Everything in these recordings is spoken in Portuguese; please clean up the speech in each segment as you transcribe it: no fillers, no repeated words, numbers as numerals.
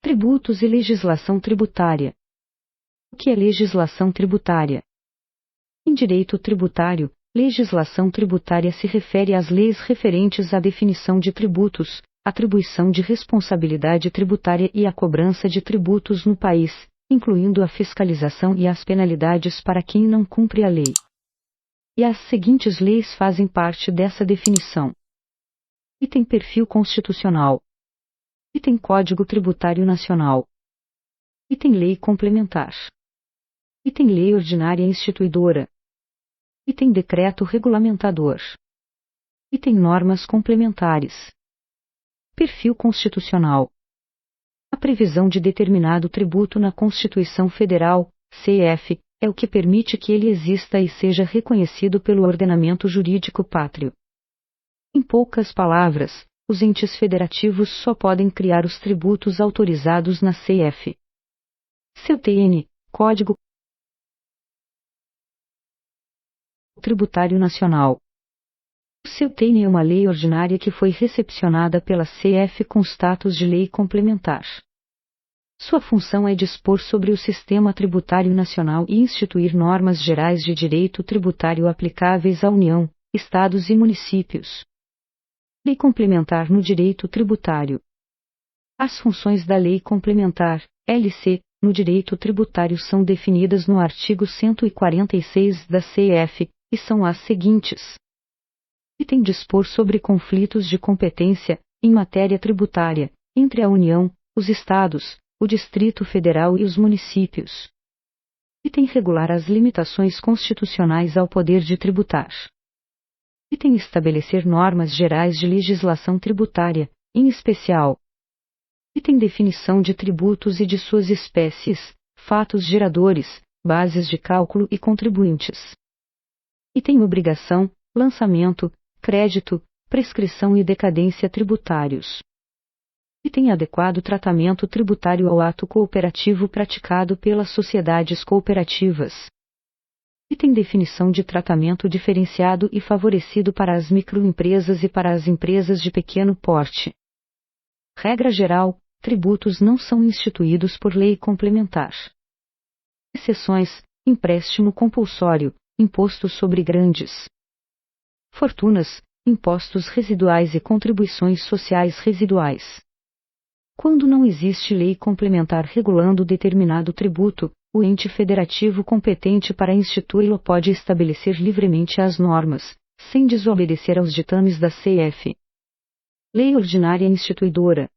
Tributos e legislação tributária. O que é legislação tributária? Em direito tributário, legislação tributária se refere às leis referentes à definição de tributos, atribuição de responsabilidade tributária e a cobrança de tributos no país, incluindo a fiscalização e as penalidades para quem não cumpre a lei. E as seguintes leis fazem parte dessa definição. Item perfil constitucional. Item Código Tributário Nacional. Item Lei Complementar. Item Lei Ordinária Instituidora. Item Decreto Regulamentador. Item Normas Complementares. Perfil constitucional. A previsão de determinado tributo na Constituição Federal, CF, é o que permite que ele exista e seja reconhecido pelo ordenamento jurídico pátrio. Em poucas palavras, os entes federativos só podem criar os tributos autorizados na CF. Seu TN, Código Tributário Nacional. O seu TN é uma lei ordinária que foi recepcionada pela CF com status de lei complementar. Sua função é dispor sobre o sistema tributário nacional e instituir normas gerais de direito tributário aplicáveis à União, Estados e municípios. Lei complementar no direito tributário. As funções da Lei Complementar, LC, no direito tributário são definidas no artigo 146 da CF, e são as seguintes. Item dispor sobre conflitos de competência, em matéria tributária, entre a União, os Estados, o Distrito Federal e os municípios. Item regular as limitações constitucionais ao poder de tributar. Item estabelecer normas gerais de legislação tributária, em especial. Item definição de tributos e de suas espécies, fatos geradores, bases de cálculo e contribuintes. Item obrigação, lançamento, crédito, prescrição e decadência tributários. Item adequado tratamento tributário ao ato cooperativo praticado pelas sociedades cooperativas. Item definição de tratamento diferenciado e favorecido para as microempresas e para as empresas de pequeno porte. Regra geral, tributos não são instituídos por lei complementar. Exceções, empréstimo compulsório, imposto sobre grandes fortunas, impostos residuais e contribuições sociais residuais. Quando não existe lei complementar regulando determinado tributo, o ente federativo competente para instituí-lo pode estabelecer livremente as normas, sem desobedecer aos ditames da CF. Lei Ordinária Instituidora.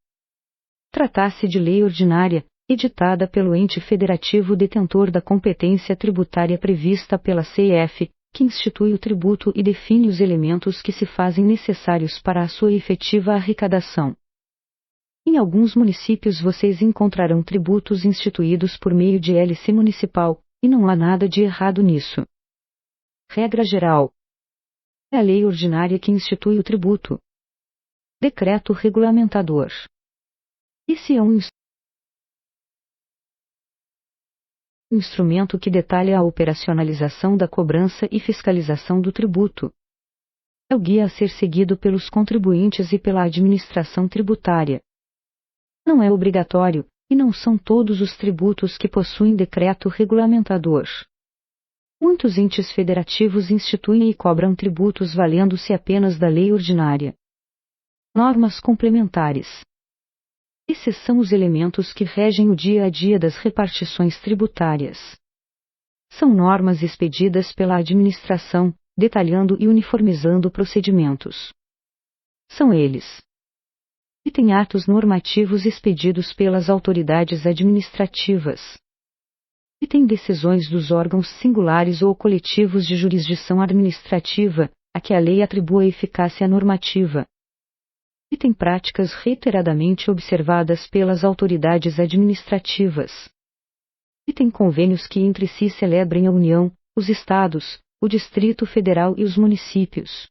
Trata-se de lei ordinária, editada pelo ente federativo detentor da competência tributária prevista pela CF, que institui o tributo e define os elementos que se fazem necessários para a sua efetiva arrecadação. Em alguns municípios vocês encontrarão tributos instituídos por meio de LC municipal, e não há nada de errado nisso. Regra geral. É a lei ordinária que institui o tributo. Decreto regulamentador. Esse é um instrumento que detalha a operacionalização da cobrança e fiscalização do tributo. É o guia a ser seguido pelos contribuintes e pela administração tributária. Não é obrigatório, e não são todos os tributos que possuem decreto regulamentador. Muitos entes federativos instituem e cobram tributos valendo-se apenas da lei ordinária. Normas complementares. Esses são os elementos que regem o dia a dia das repartições tributárias. São normas expedidas pela administração, detalhando e uniformizando procedimentos. São eles. Item atos normativos expedidos pelas autoridades administrativas. Item decisões dos órgãos singulares ou coletivos de jurisdição administrativa, a que a lei atribua eficácia normativa. Item práticas reiteradamente observadas pelas autoridades administrativas. Item convênios que entre si celebrem a União, os Estados, o Distrito Federal e os municípios.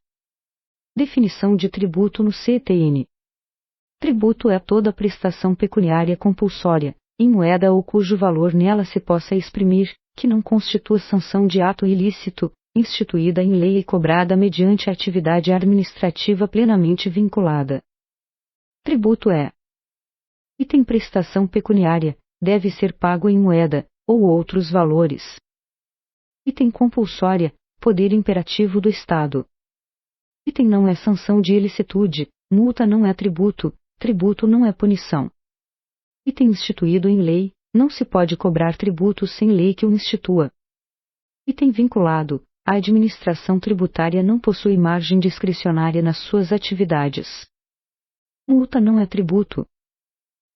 Definição de tributo no CTN. Tributo é toda prestação pecuniária compulsória, em moeda ou cujo valor nela se possa exprimir, que não constitua sanção de ato ilícito, instituída em lei e cobrada mediante atividade administrativa plenamente vinculada. Tributo é Item prestação pecuniária, deve ser pago em moeda, ou outros valores. Item compulsória, poder imperativo do Estado. Item não é sanção de ilicitude, multa não é tributo, tributo não é punição. Item instituído em lei, não se pode cobrar tributo sem lei que o institua. Item vinculado, a administração tributária não possui margem discricionária nas suas atividades. Multa não é tributo.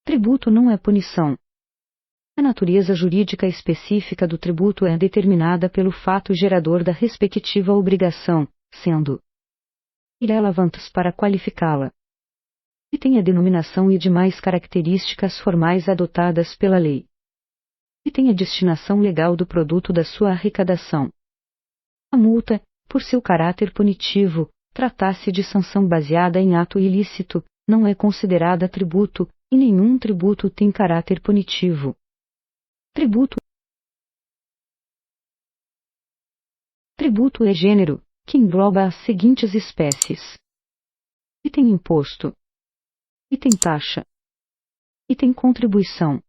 Tributo não é punição. A natureza jurídica específica do tributo é determinada pelo fato gerador da respectiva obrigação, sendo irrelevantes para qualificá-la. E tem a denominação e demais características formais adotadas pela lei. E tem a destinação legal do produto da sua arrecadação. A multa, por seu caráter punitivo, tratar-se de sanção baseada em ato ilícito, não é considerada tributo, e nenhum tributo tem caráter punitivo. Tributo. Tributo é gênero, que engloba as seguintes espécies. Item imposto. Item taxa. Item contribuição.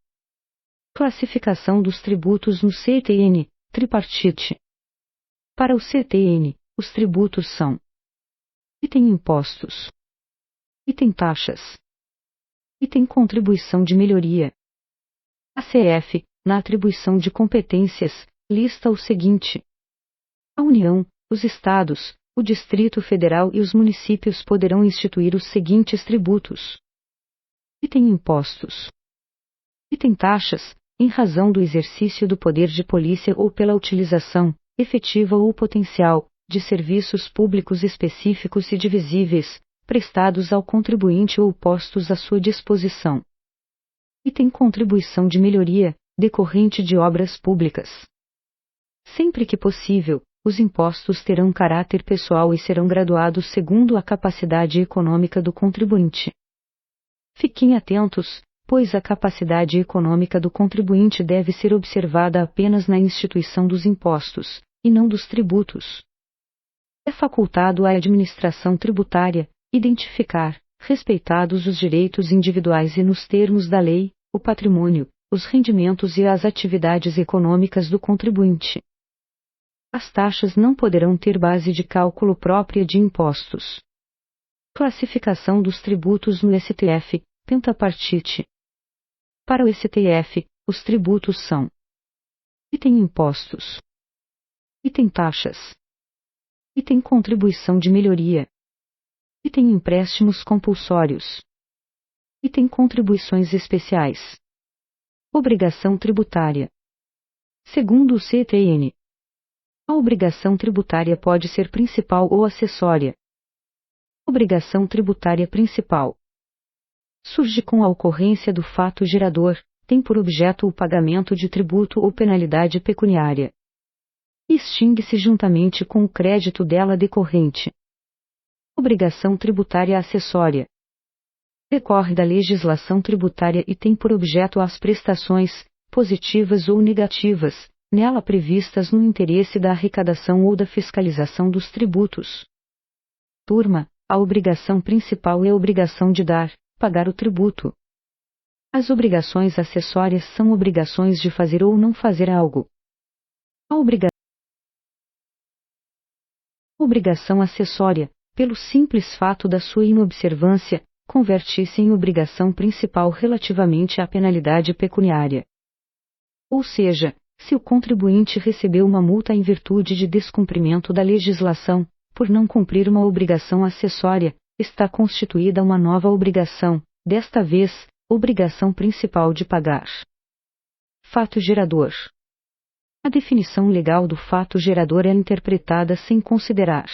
Classificação dos tributos no CTN, tripartite. Para o CTN, os tributos são: item impostos. Item taxas. Item contribuição de melhoria. A CF, na atribuição de competências, lista o seguinte: a União, os Estados, o Distrito Federal e os municípios poderão instituir os seguintes tributos. Item impostos. Item taxas, em razão do exercício do poder de polícia ou pela utilização, efetiva ou potencial, de serviços públicos específicos e divisíveis, prestados ao contribuinte ou postos à sua disposição. Item contribuição de melhoria, decorrente de obras públicas. Sempre que possível, os impostos terão caráter pessoal e serão graduados segundo a capacidade econômica do contribuinte. Fiquem atentos, pois a capacidade econômica do contribuinte deve ser observada apenas na instituição dos impostos, e não dos tributos. É facultado à administração tributária identificar, respeitados os direitos individuais e nos termos da lei, o patrimônio, os rendimentos e as atividades econômicas do contribuinte. As taxas não poderão ter base de cálculo própria de impostos. Classificação dos tributos no STF, pentapartite. Para o STF, os tributos são: item impostos. Item taxas. Item contribuição de melhoria. Item empréstimos compulsórios. Item contribuições especiais. Obrigação tributária. Segundo o CTN, a obrigação tributária pode ser principal ou acessória. Obrigação tributária principal surge com a ocorrência do fato gerador, tem por objeto o pagamento de tributo ou penalidade pecuniária. Extingue-se juntamente com o crédito dela decorrente. Obrigação tributária acessória decorre da legislação tributária e tem por objeto as prestações, positivas ou negativas, nela previstas no interesse da arrecadação ou da fiscalização dos tributos. Turma, a obrigação principal é a obrigação de dar, pagar o tributo. As obrigações acessórias são obrigações de fazer ou não fazer algo. A obrigação acessória, pelo simples fato da sua inobservância, converte-se em obrigação principal relativamente à penalidade pecuniária. Ou seja, se o contribuinte recebeu uma multa em virtude de descumprimento da legislação, por não cumprir uma obrigação acessória, está constituída uma nova obrigação, desta vez, obrigação principal de pagar. Fato gerador. A definição legal do fato gerador é interpretada sem considerar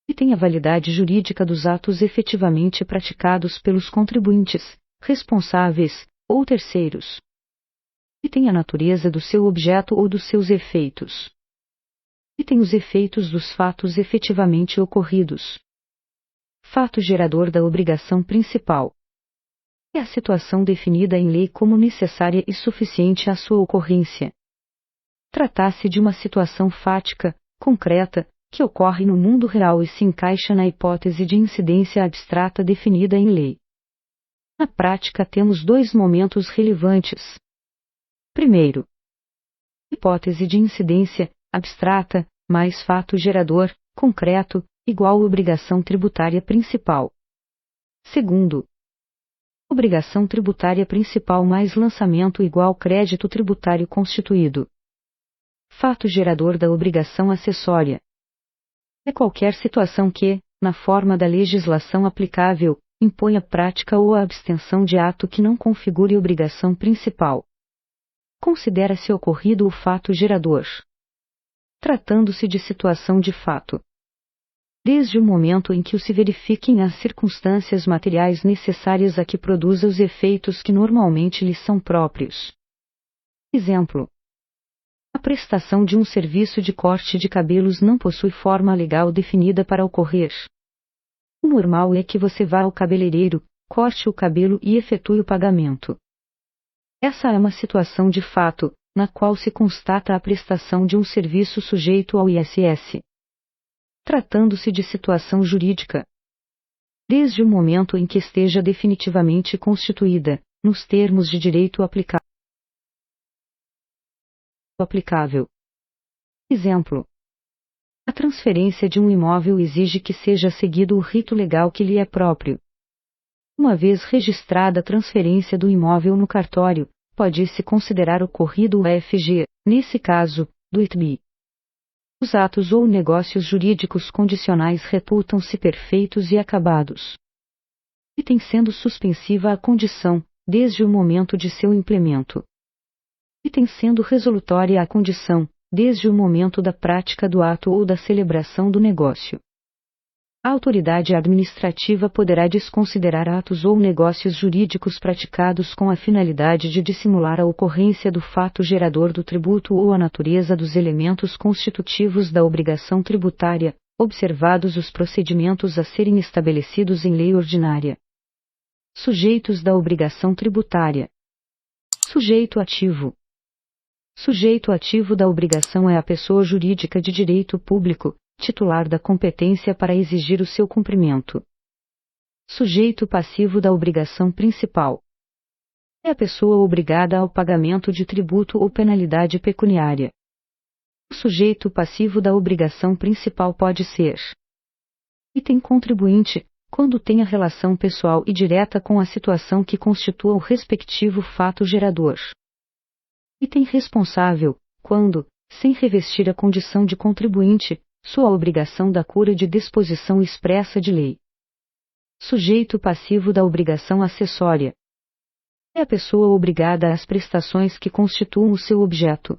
e tem a validade jurídica dos atos efetivamente praticados pelos contribuintes, responsáveis, ou terceiros. E tem a natureza do seu objeto ou dos seus efeitos. E tem os efeitos dos fatos efetivamente ocorridos. Fato gerador da obrigação principal. É a situação definida em lei como necessária e suficiente à sua ocorrência. Trata-se de uma situação fática, concreta, que ocorre no mundo real e se encaixa na hipótese de incidência abstrata definida em lei. Na prática, temos dois momentos relevantes. Primeiro, hipótese de incidência abstrata mais fato gerador concreto igual obrigação tributária principal. Segundo, obrigação tributária principal mais lançamento igual crédito tributário constituído. Fato gerador da obrigação acessória é qualquer situação que, na forma da legislação aplicável, impõe a prática ou a abstenção de ato que não configure obrigação principal. Considera-se ocorrido o fato gerador, tratando-se de situação de fato, desde o momento em que se verifiquem as circunstâncias materiais necessárias a que produza os efeitos que normalmente lhes são próprios. Exemplo: a prestação de um serviço de corte de cabelos não possui forma legal definida para ocorrer. O normal é que você vá ao cabeleireiro, corte o cabelo e efetue o pagamento. Essa é uma situação de fato, na qual se constata a prestação de um serviço sujeito ao ISS. Tratando-se de situação jurídica, desde o momento em que esteja definitivamente constituída, nos termos de direito aplicável. Exemplo: a transferência de um imóvel exige que seja seguido o rito legal que lhe é próprio. Uma vez registrada a transferência do imóvel no cartório, pode-se considerar ocorrido o FG, nesse caso, do ITB. Os atos ou negócios jurídicos condicionais reputam-se perfeitos e acabados. E tem sendo suspensiva a condição, desde o momento de seu implemento. E tem sendo resolutória a condição, desde o momento da prática do ato ou da celebração do negócio. A autoridade administrativa poderá desconsiderar atos ou negócios jurídicos praticados com a finalidade de dissimular a ocorrência do fato gerador do tributo ou a natureza dos elementos constitutivos da obrigação tributária, observados os procedimentos a serem estabelecidos em lei ordinária. Sujeitos da obrigação tributária. Sujeito ativo. Sujeito ativo da obrigação é a pessoa jurídica de direito público, titular da competência para exigir o seu cumprimento. Sujeito passivo da obrigação principal é a pessoa obrigada ao pagamento de tributo ou penalidade pecuniária. O sujeito passivo da obrigação principal pode ser item contribuinte, quando tenha relação pessoal e direta com a situação que constitua o respectivo fato gerador. Item responsável, quando, sem revestir a condição de contribuinte, sua obrigação da cura de disposição expressa de lei. Sujeito passivo da obrigação acessória é a pessoa obrigada às prestações que constituam o seu objeto.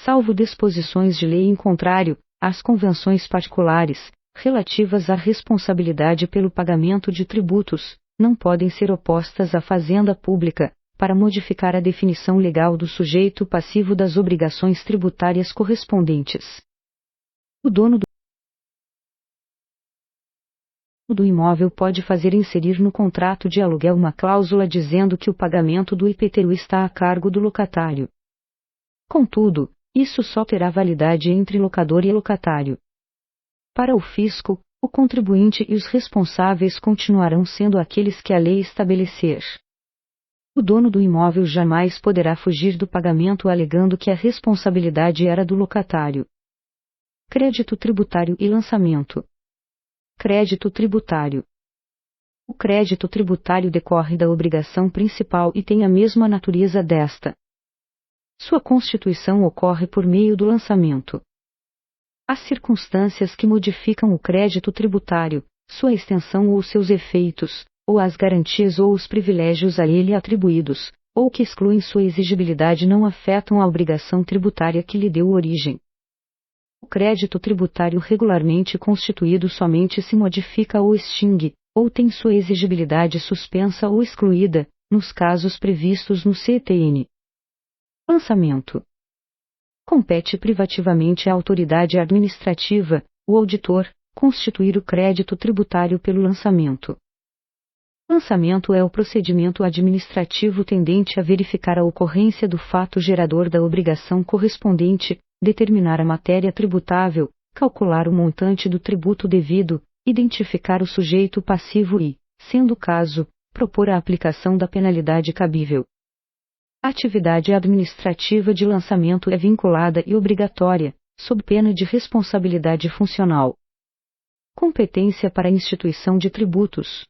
Salvo disposições de lei em contrário, as convenções particulares, relativas à responsabilidade pelo pagamento de tributos, não podem ser opostas à fazenda pública, para modificar a definição legal do sujeito passivo das obrigações tributárias correspondentes. O dono do imóvel pode fazer inserir no contrato de aluguel uma cláusula dizendo que o pagamento do IPTU está a cargo do locatário. Contudo, isso só terá validade entre locador e locatário. Para o fisco, o contribuinte e os responsáveis continuarão sendo aqueles que a lei estabelecer. O dono do imóvel jamais poderá fugir do pagamento alegando que a responsabilidade era do locatário. Crédito tributário e lançamento. Crédito tributário. O crédito tributário decorre da obrigação principal e tem a mesma natureza desta. Sua constituição ocorre por meio do lançamento. As circunstâncias que modificam o crédito tributário, sua extensão ou seus efeitos, ou as garantias ou os privilégios a ele atribuídos, ou que excluem sua exigibilidade não afetam a obrigação tributária que lhe deu origem. O crédito tributário regularmente constituído somente se modifica ou extingue, ou tem sua exigibilidade suspensa ou excluída, nos casos previstos no CTN. Lançamento. Compete privativamente à autoridade administrativa, o auditor, constituir o crédito tributário pelo lançamento. Lançamento é o procedimento administrativo tendente a verificar a ocorrência do fato gerador da obrigação correspondente, determinar a matéria tributável, calcular o montante do tributo devido, identificar o sujeito passivo e, sendo o caso, propor a aplicação da penalidade cabível. A atividade administrativa de lançamento é vinculada e obrigatória, sob pena de responsabilidade funcional. Competência para a instituição de tributos.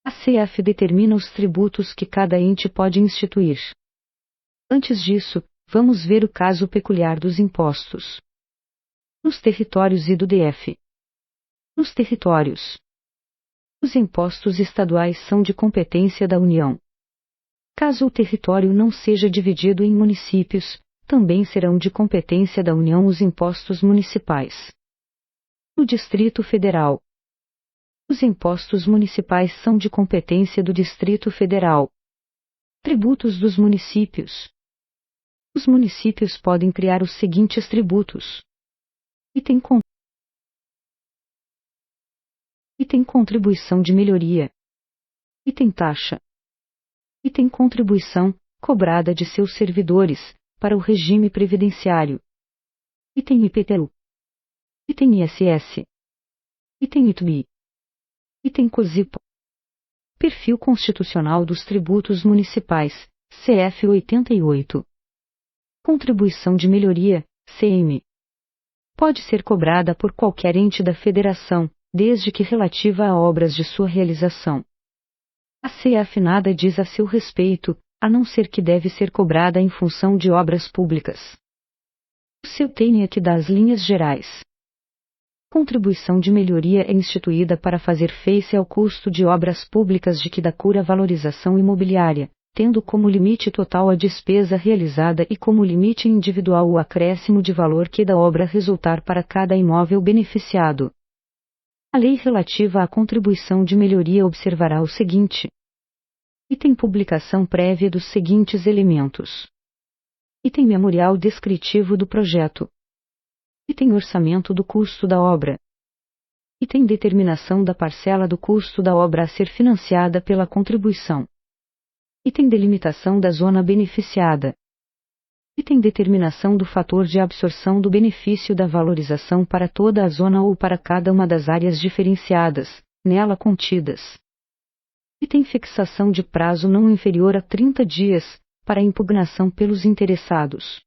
A CF determina os tributos que cada ente pode instituir. Antes disso, vamos ver o caso peculiar dos impostos. Nos territórios e do DF. Nos territórios. Os impostos estaduais são de competência da União. Caso o território não seja dividido em municípios, também serão de competência da União os impostos municipais. No Distrito Federal. Os impostos municipais são de competência do Distrito Federal. Tributos dos municípios. Os municípios podem criar os seguintes tributos. Item contribuição de melhoria. Item taxa. Item contribuição, cobrada de seus servidores, para o regime previdenciário. Item IPTU. Item ISS. Item ITBI. Item COSIPO. Perfil constitucional dos tributos municipais, CF 88. Contribuição de melhoria, CM. Pode ser cobrada por qualquer ente da federação, desde que relativa a obras de sua realização. A CF nada diz a seu respeito, a não ser que deve ser cobrada em função de obras públicas. O CEUTENE é que dá as linhas gerais. Contribuição de melhoria é instituída para fazer face ao custo de obras públicas de que da cura valorização imobiliária, tendo como limite total a despesa realizada e como limite individual o acréscimo de valor que da obra resultar para cada imóvel beneficiado. A lei relativa à contribuição de melhoria observará o seguinte. Item publicação prévia dos seguintes elementos. Item memorial descritivo do projeto. Item orçamento do custo da obra. Item determinação da parcela do custo da obra a ser financiada pela contribuição. Item delimitação da zona beneficiada. Item determinação do fator de absorção do benefício da valorização para toda a zona ou para cada uma das áreas diferenciadas, nela contidas. Item fixação de prazo não inferior a 30 dias, para impugnação pelos interessados.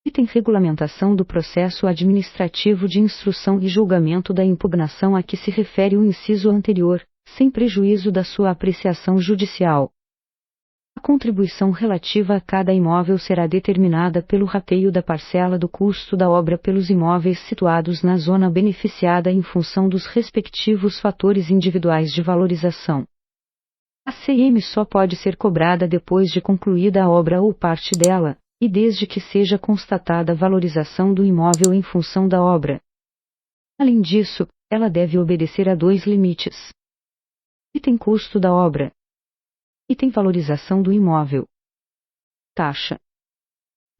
Item regulamentação do processo administrativo de instrução e julgamento da impugnação a que se refere o inciso anterior, sem prejuízo da sua apreciação judicial. A contribuição relativa a cada imóvel será determinada pelo rateio da parcela do custo da obra pelos imóveis situados na zona beneficiada em função dos respectivos fatores individuais de valorização. A CM só pode ser cobrada depois de concluída a obra ou parte dela, e desde que seja constatada a valorização do imóvel em função da obra. Além disso, ela deve obedecer a 2 limites. Item custo da obra. Item valorização do imóvel. Taxa.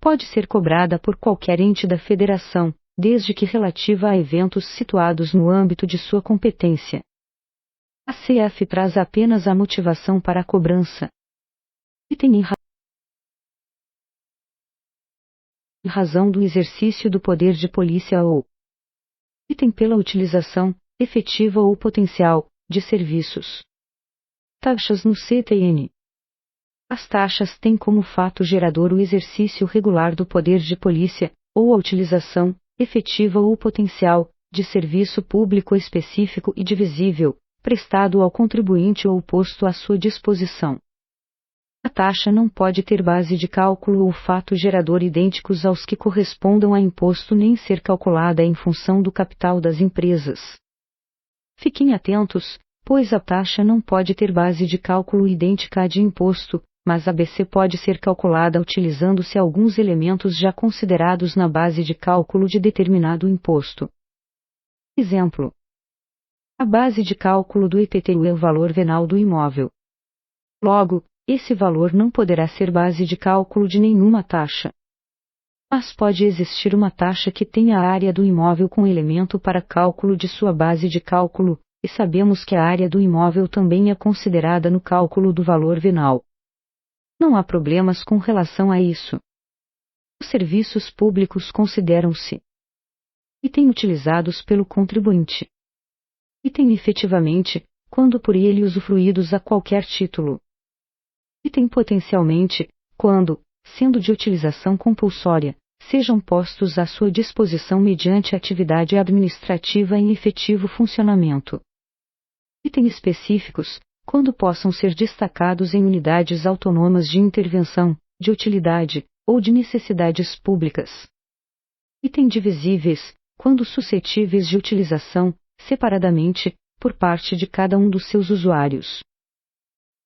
Pode ser cobrada por qualquer ente da federação, desde que relativa a eventos situados no âmbito de sua competência. A CF traz apenas a motivação para a cobrança. Item em razão do exercício do poder de polícia ou item pela utilização, efetiva ou potencial, de serviços. Taxas no CTN. As taxas têm como fato gerador o exercício regular do poder de polícia, ou a utilização, efetiva ou potencial, de serviço público específico e divisível, prestado ao contribuinte ou posto à sua disposição. A taxa não pode ter base de cálculo ou fato gerador idênticos aos que correspondam a imposto nem ser calculada em função do capital das empresas. Fiquem atentos, pois a taxa não pode ter base de cálculo idêntica à de imposto, mas a BC pode ser calculada utilizando-se alguns elementos já considerados na base de cálculo de determinado imposto. Exemplo. A base de cálculo do IPTU é o valor venal do imóvel. Logo, esse valor não poderá ser base de cálculo de nenhuma taxa. Mas pode existir uma taxa que tenha a área do imóvel com elemento para cálculo de sua base de cálculo, e sabemos que a área do imóvel também é considerada no cálculo do valor venal. Não há problemas com relação a isso. Os serviços públicos consideram-se item utilizados pelo contribuinte. Item efetivamente, quando por ele usufruídos a qualquer título. Item potencialmente, quando, sendo de utilização compulsória, sejam postos à sua disposição mediante atividade administrativa em efetivo funcionamento. Item específicos, quando possam ser destacados em unidades autônomas de intervenção, de utilidade, ou de necessidades públicas. Item divisíveis, quando suscetíveis de utilização, separadamente, por parte de cada um dos seus usuários.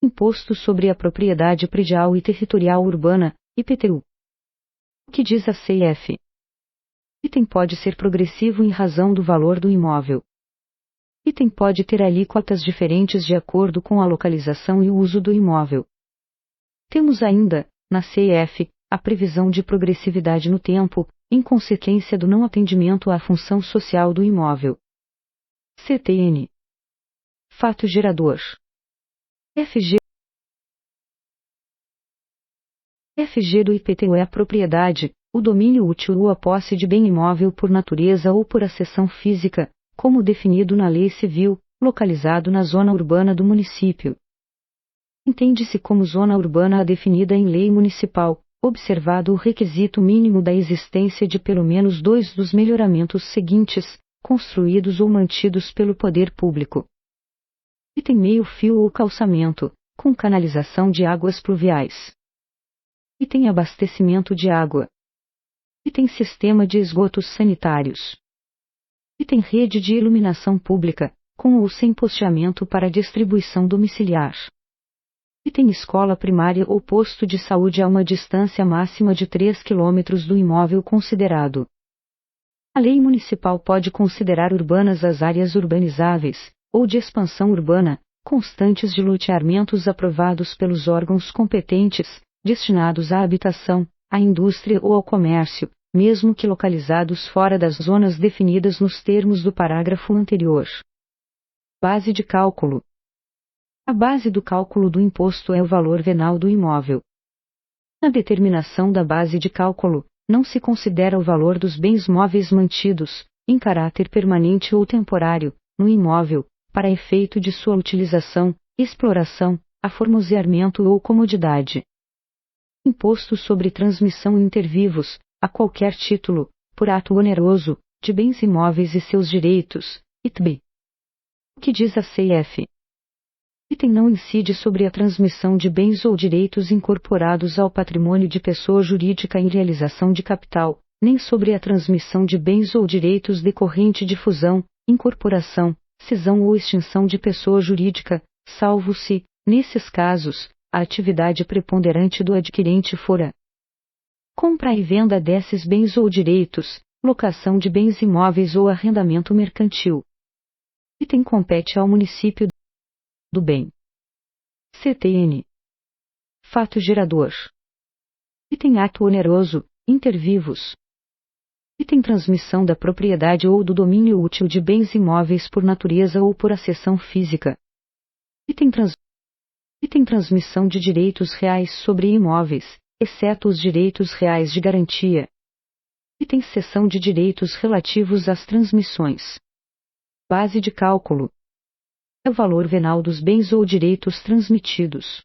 Imposto sobre a Propriedade Predial e Territorial Urbana, IPTU. O que diz a CF? Item pode ser progressivo em razão do valor do imóvel. Item pode ter alíquotas diferentes de acordo com a localização e o uso do imóvel. Temos ainda, na CF, a previsão de progressividade no tempo, em consequência do não atendimento à função social do imóvel. CTN. Fato gerador. FG do IPTU é a propriedade, o domínio útil ou a posse de bem imóvel por natureza ou por acessão física, como definido na Lei Civil, localizado na zona urbana do município. Entende-se como zona urbana a definida em lei municipal, observado o requisito mínimo da existência de pelo menos 2 dos melhoramentos seguintes, construídos ou mantidos pelo poder público. Item meio-fio ou calçamento, com canalização de águas pluviais. Item abastecimento de água. Item sistema de esgotos sanitários. Item rede de iluminação pública, com ou sem posteamento para distribuição domiciliar. Item escola primária ou posto de saúde a uma distância máxima de 3 km do imóvel considerado. A lei municipal pode considerar urbanas as áreas urbanizáveis, ou de expansão urbana, constantes de loteamentos aprovados pelos órgãos competentes, destinados à habitação, à indústria ou ao comércio, mesmo que localizados fora das zonas definidas nos termos do parágrafo anterior. Base de cálculo. A base do cálculo do imposto é o valor venal do imóvel. Na determinação da base de cálculo, não se considera o valor dos bens móveis mantidos, em caráter permanente ou temporário, no imóvel, para efeito de sua utilização, exploração, aformoseamento ou comodidade. Imposto sobre transmissão inter vivos, a qualquer título, por ato oneroso, de bens imóveis e seus direitos, ITB. O que diz a CF? Item não incide sobre a transmissão de bens ou direitos incorporados ao patrimônio de pessoa jurídica em realização de capital, nem sobre a transmissão de bens ou direitos decorrente de fusão, incorporação, cisão ou extinção de pessoa jurídica, salvo se, nesses casos, a atividade preponderante do adquirente for a compra e venda desses bens ou direitos, locação de bens imóveis ou arrendamento mercantil. Item compete ao município do bem. CTN. Fato gerador. Item ato oneroso, inter vivos. Item transmissão da propriedade ou do domínio útil de bens imóveis por natureza ou por acessão física. Item transmissão de direitos reais sobre imóveis, exceto os direitos reais de garantia. Item cessão de direitos relativos às transmissões. Base de cálculo. É o valor venal dos bens ou direitos transmitidos.